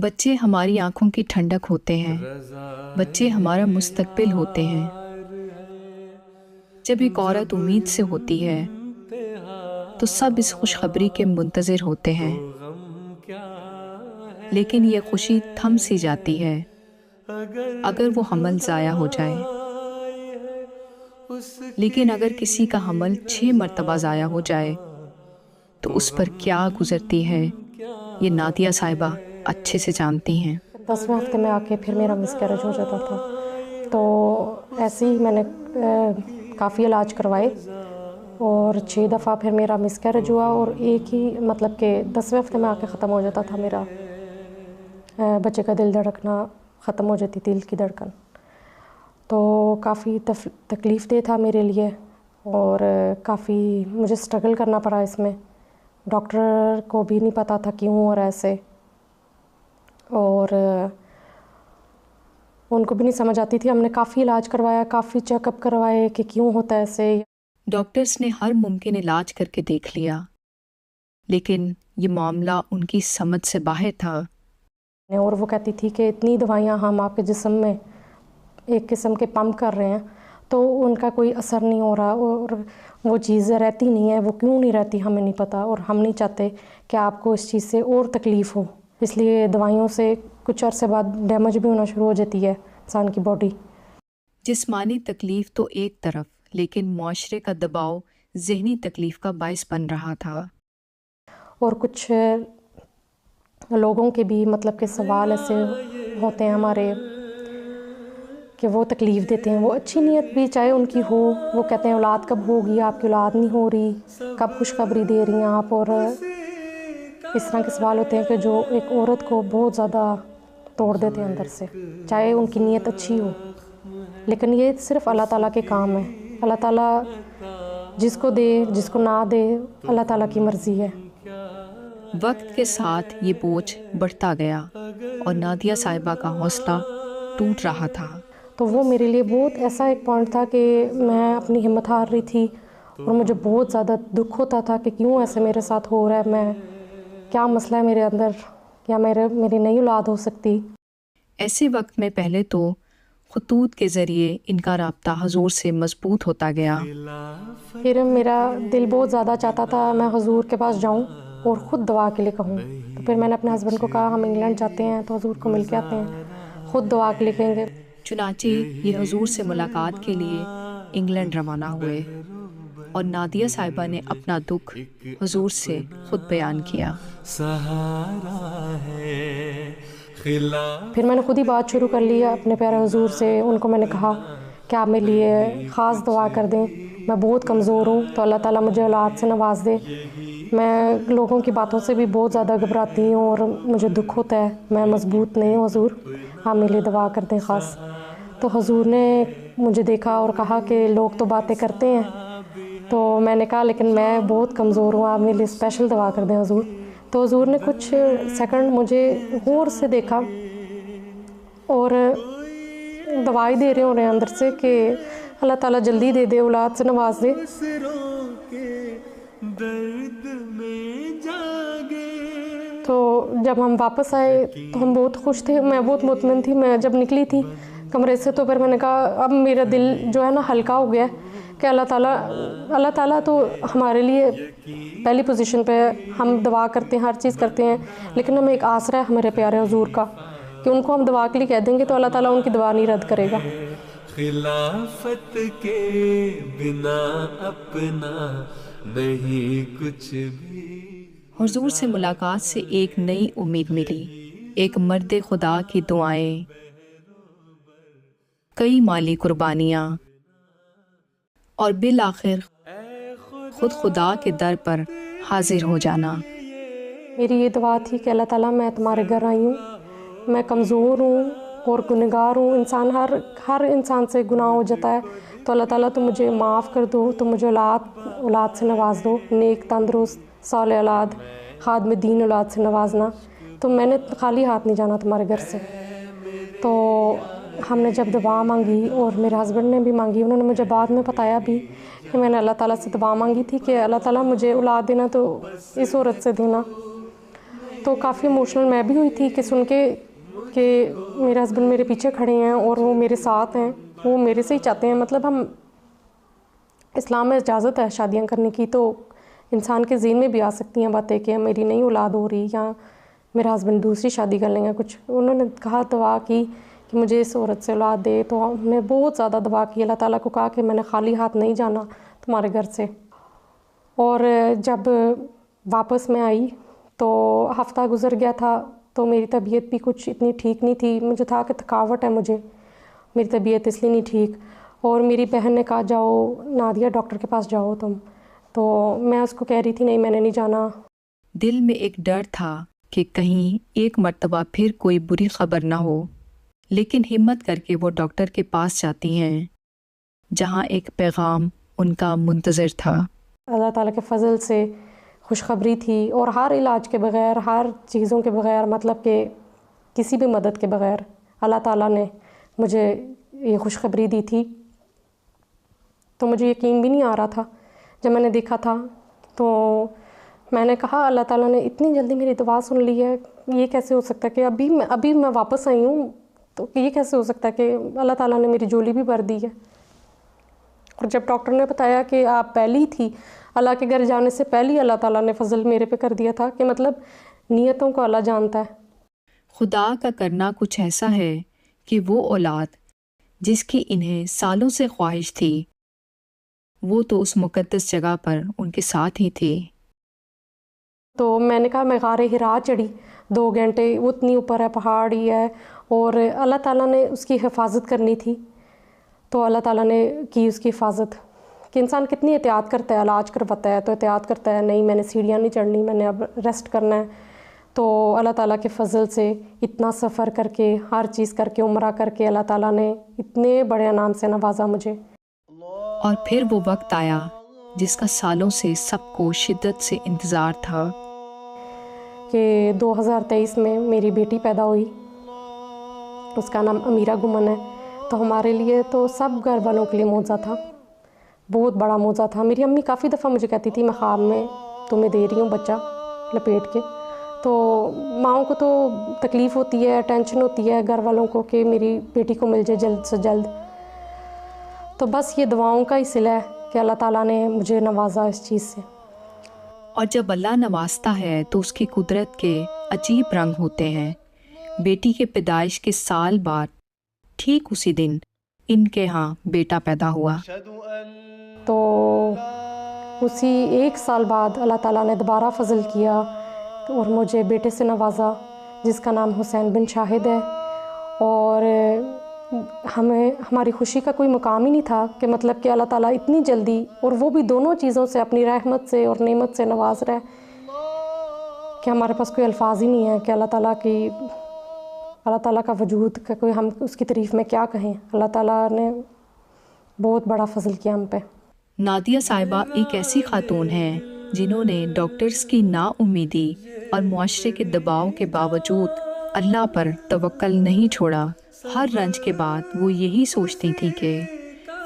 بچے ہماری آنکھوں کی ٹھنڈک ہوتے ہیں، بچے ہمارا مستقبل ہوتے ہیں۔ جب ایک عورت امید سے ہوتی ہے تو سب اس خوشخبری کے منتظر ہوتے ہیں، لیکن یہ خوشی تھم سی جاتی ہے اگر وہ حمل ضائع ہو جائے۔ لیکن اگر کسی کا حمل 6 مرتبہ ضائع ہو جائے تو اس پر کیا گزرتی ہے یہ نادیہ صاحبہ اچھے سے جانتی ہیں۔ 10ویں ہفتے میں آ کے پھر میرا مس کیریج ہو جاتا تھا، تو ایسے ہی میں نے کافی علاج کروائے اور 6 دفعہ پھر میرا مس کیریج ہوا، اور ایک ہی مطلب کہ 10ویں ہفتے میں آ کے ختم ہو جاتا تھا میرا بچے کا دل دھڑکنا ختم ہو جاتی تھی، دل کی دھڑکن۔ تو کافی تکلیف دہ تھا میرے لیے، اور کافی مجھے سٹرگل کرنا پڑا اس میں۔ ڈاکٹر کو بھی نہیں پتہ تھا کیوں اور ایسے، اور ان کو بھی نہیں سمجھ آتی تھی۔ ہم نے کافی علاج کروایا، کافی چیک اپ کروائے کہ کیوں ہوتا ہے ایسے۔ ڈاکٹرز نے ہر ممکن علاج کر کے دیکھ لیا، لیکن یہ معاملہ ان کی سمجھ سے باہر تھا۔ اور وہ کہتی تھی کہ اتنی دوائیاں ہم آپ کے جسم میں ایک قسم کے پمپ کر رہے ہیں تو ان کا کوئی اثر نہیں ہو رہا، اور وہ چیز رہتی نہیں ہے۔ وہ کیوں نہیں رہتی ہمیں نہیں پتہ، اور ہم نہیں چاہتے کہ آپ کو اس چیز سے اور تکلیف ہو، اس لیے دوائیوں سے کچھ عرصے بعد ڈیمیج بھی ہونا شروع ہو جاتی ہے انسان کی باڈی۔ جسمانی تکلیف تو ایک طرف، لیکن معاشرے کا دباؤ ذہنی تکلیف کا باعث بن رہا تھا۔ اور کچھ لوگوں کے بھی مطلب کہ سوال ایسے ہوتے ہیں ہمارے کہ وہ تکلیف دیتے ہیں، وہ اچھی نیت بھی چاہے ان کی ہو، وہ کہتے ہیں اولاد کب ہوگی، آپ کی اولاد نہیں ہو رہی، کب خوشخبری دے رہی ہیں آپ، اور اس طرح کے سوال ہوتے ہیں کہ جو ایک عورت کو بہت زیادہ توڑ دیتے ہیں اندر سے، چاہے ان کی نیت اچھی ہو۔ لیکن یہ صرف اللہ تعالیٰ کے کام ہے، اللہ تعالیٰ جس کو دے جس کو نہ دے اللہ تعالیٰ کی مرضی ہے۔ وقت کے ساتھ یہ بوجھ بڑھتا گیا اور نادیہ صاحبہ کا حوصلہ ٹوٹ رہا تھا۔ تو وہ میرے لیے بہت ایسا ایک پوائنٹ تھا کہ میں اپنی ہمت ہار رہی تھی، اور مجھے بہت زیادہ دکھ ہوتا تھا کہ کیوں ایسے میرے ساتھ ہو رہا ہے، میں کیا مسئلہ ہے میرے اندر، کیا میری نئی اولاد ہو سکتی۔ ایسے وقت میں پہلے تو خطوط کے ذریعے ان کا رابطہ حضور سے مضبوط ہوتا گیا۔ پھر میرا دل بہت زیادہ چاہتا تھا میں حضور کے پاس جاؤں اور خود دعا کے لیے کہوں، تو پھر میں نے اپنے ہسبینڈ کو کہا ہم انگلینڈ جاتے ہیں تو حضور کو مل کے آتے ہیں، خود دعا کے لیے کہیں گے۔ چنانچہ یہ حضور سے ملاقات کے لیے انگلینڈ روانہ ہوئے، اور نادیہ صاحبہ نے اپنا دکھ حضور سے خود بیان کیا۔ پھر میں نے خود ہی بات شروع کر لی اپنے پیارے حضور سے، ان کو میں نے کہا کہ آپ میرے لیے خاص دعا کر دیں، میں بہت کمزور ہوں تو اللہ تعالیٰ مجھے اولاد سے نواز دے۔ میں لوگوں کی باتوں سے بھی بہت زیادہ گھبراتی ہوں اور مجھے دکھ ہوتا ہے، میں مضبوط نہیں ہوں، حضور آپ میرے لیے دعا کر دیں خاص۔ تو حضور نے مجھے دیکھا اور کہا کہ لوگ تو باتیں کرتے ہیں، تو میں نے کہا لیکن میں بہت کمزور ہوں، آپ میرے لیے اسپیشل دعا کر دیں حضور۔ تو حضور نے کچھ سیکنڈ مجھے غور سے دیکھا اور دعائی دے رہے ہو رہے ہیں اندر سے کہ اللہ تعالیٰ جلدی دے دے، اولاد سے نواز دے۔ تو جب ہم واپس آئے تو ہم بہت خوش تھے، میں بہت مطمئن تھی۔ میں جب نکلی تھی کمرے سے تو پھر میں نے کہا اب میرا دل جو ہے نا ہلکا ہو گیا کہ اللہ تعالیٰ تو ہمارے لیے پہلی پوزیشن پہ ہے، ہم دعا کرتے ہیں، ہر چیز کرتے ہیں، لیکن ہمیں ایک آسرا ہے ہمارے پیارے حضور کا کہ ان کو ہم دعا کے لیے کہہ دیں گے تو اللہ تعالیٰ ان کی دعا نہیں رد کرے گا۔ خلافت کے بنا اپنا نہیں کچھ بھی۔ حضور سے ملاقات سے ایک نئی امید ملی، ایک مرد خدا کی دعائیں، کئی مالی قربانیاں، اور بالآخر خود خدا کے در پر حاضر ہو جانا۔ میری یہ دعا تھی کہ اللہ تعالیٰ میں تمہارے گھر آئی ہوں، میں کمزور ہوں اور گنہگار ہوں، انسان ہر انسان سے گناہ ہو جاتا ہے، تو اللہ تعالیٰ تو مجھے معاف کر دو، تو مجھے اولاد سے نواز دو، نیک تندرست صالح اولاد، خادم دین اولاد سے نوازنا، تو میں نے خالی ہاتھ نہیں جانا تمہارے گھر سے۔ تو ہم نے جب دعا مانگی اور میرے ہسبینڈ نے بھی مانگی، انہوں نے مجھے بعد میں بتایا بھی کہ میں نے اللہ تعالیٰ سے دعا مانگی تھی کہ اللہ تعالیٰ مجھے اولاد دینا تو اس عورت سے دینا۔ تو کافی ایموشنل میں بھی ہوئی تھی کہ سن کے کہ میرے ہسبینڈ میرے پیچھے کھڑے ہیں اور وہ میرے ساتھ ہیں، وہ میرے سے ہی چاہتے ہیں. مطلب ہم اسلام میں اجازت ہے شادیاں کرنے کی، تو انسان کے ذہن میں بھی آ سکتی ہیں باتیں کہ میری نہیں اولاد ہو رہی یا میرا ہسبینڈ دوسری شادی کر لیں گے کچھ. انہوں نے کہا دعا کی کہ مجھے اس عورت سے اولاد دے، تو ہم نے بہت زیادہ دعا کی، اللہ تعالیٰ کو کہا کہ میں نے خالی ہاتھ نہیں جانا تمہارے گھر سے. اور جب واپس میں آئی تو ہفتہ گزر گیا تھا، تو میری طبیعت بھی کچھ اتنی ٹھیک نہیں تھی. مجھے تھا کہ تھکاوٹ ہے، مجھے میری طبیعت اس لیے نہیں ٹھیک. اور میری بہن نے کہا جاؤ نادیہ ڈاکٹر کے پاس جاؤ تم، تو میں اس کو کہہ رہی تھی نہیں میں نے نہیں جانا. دل میں ایک ڈر تھا کہ کہیں ایک مرتبہ پھر کوئی بری خبر نہ ہو، لیکن ہمت کر کے وہ ڈاکٹر کے پاس جاتی ہیں جہاں ایک پیغام ان کا منتظر تھا. اللہ تعالیٰ کے فضل سے خوشخبری تھی، اور ہر علاج کے بغیر، ہر چیزوں کے بغیر، مطلب کہ کسی بھی مدد کے بغیر اللہ تعالیٰ نے مجھے یہ خوشخبری دی تھی. تو مجھے یقین بھی نہیں آ رہا تھا جب میں نے دیکھا تھا. تو میں نے کہا اللہ تعالیٰ نے اتنی جلدی میری دعا سن لی ہے، یہ کیسے ہو سکتا ہے کہ ابھی میں واپس آئی ہوں، تو یہ کیسے ہو سکتا ہے کہ اللہ تعالیٰ نے میری جھولی بھی بھر دی ہے. اور جب ڈاکٹر نے بتایا کہ آپ پہلی تھی، اللہ کے گھر جانے سے پہلی اللہ تعالیٰ نے فضل میرے پہ کر دیا تھا، کہ مطلب نیتوں کو اللہ جانتا ہے. خدا کا کرنا کچھ ایسا ہے کہ وہ اولاد جس کی انہیں سالوں سے خواہش تھی، وہ تو اس مقدس جگہ پر ان کے ساتھ ہی تھی. تو میں نے کہا میں غار ہرا چڑھی 2 گھنٹے، وہ اتنی اوپر ہے، پہاڑ ہی ہے، اور اللہ تعالیٰ نے اس کی حفاظت کرنی تھی. تو اللہ تعالیٰ نے کی اس کی حفاظت. کہ انسان کتنی احتیاط کرتا ہے، علاج کرواتا ہے تو احتیاط کرتا ہے، نہیں میں نے سیڑھیاں نہیں چڑھنی، میں نے اب ریسٹ کرنا ہے. تو اللہ تعالیٰ کے فضل سے اتنا سفر کر کے، ہر چیز کر کے، عمرہ کر کے، اللہ تعالیٰ نے اتنے بڑے انعام سے نوازا مجھے. اور پھر وہ وقت آیا جس کا سالوں سے سب کو شدت سے انتظار تھا. کہ 2023 میں میری بیٹی پیدا ہوئی، اس کا نام امیرہ گمن ہے. تو ہمارے لیے تو سب گھر والوں کے لیے معجزہ تھا، بہت بڑا معجزہ تھا. میری امی کافی دفعہ مجھے کہتی تھی میں خواب میں تمہیں دے رہی ہوں بچہ لپیٹ کے. تو ماؤں کو تو تکلیف ہوتی ہے، ٹینشن ہوتی ہے گھر والوں کو کہ میری بیٹی کو مل جائے جلد سے جلد. تو بس یہ دعاؤں کا ہی صلہ ہے کہ اللہ تعالیٰ نے مجھے نوازا اس چیز سے. اور جب اللہ نوازتا ہے تو اس کی قدرت کے عجیب رنگ ہوتے ہیں. بیٹی کے پیدائش کے سال بعد ٹھیک اسی دن ان کے ہاں بیٹا پیدا ہوا. تو اسی 1 سال بعد اللہ تعالیٰ نے دوبارہ فضل کیا اور مجھے بیٹے سے نوازا جس کا نام حسین بن شاہد ہے. اور ہماری خوشی کا کوئی مقام ہی نہیں تھا کہ مطلب کہ اللہ تعالیٰ اتنی جلدی، اور وہ بھی دونوں چیزوں سے، اپنی رحمت سے اور نعمت سے نواز رہا ہے کہ ہمارے پاس کوئی الفاظ ہی نہیں ہے کہ اللہ تعالیٰ کا وجود کا کوئی، ہم اس کی تعریف میں کیا کہیں. اللہ تعالیٰ نے بہت بڑا فضل کیا ہم پہ. نادیہ صاحبہ ایک ایسی خاتون ہیں جنہوں نے ڈاکٹرز کی نا امیدی اور معاشرے کے دباؤ کے باوجود اللہ پر توکل نہیں چھوڑا. ہر رنج کے بعد وہ یہی سوچتی تھی کہ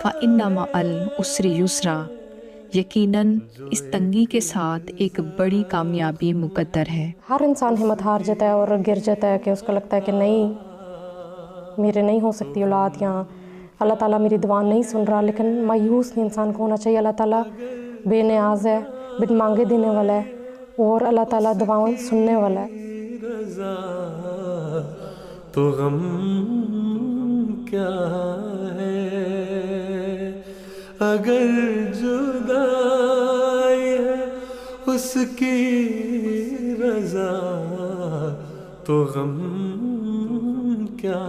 فَإِنَّ مَعَ الْعُسْرِ يُسْرًا، یقیناً اس تنگی کے ساتھ ایک بڑی کامیابی مقدر ہے. ہر انسان ہمت ہار جاتا ہے اور گر جاتا ہے کہ اس کو لگتا ہے کہ نہیں میرے نہیں ہو سکتی اولاد، یا اللہ تعالیٰ میری دعا نہیں سن رہا. لیکن مایوس نہیں انسان کو ہونا چاہیے. اللہ تعالیٰ بے نیاز ہے، بن مانگے دینے والا ہے، اور اللہ تعالیٰ دعاؤں سننے والا ہے. تو غم کیا ہے اگر جدائی ہے اس کی رضا، تو غم کیا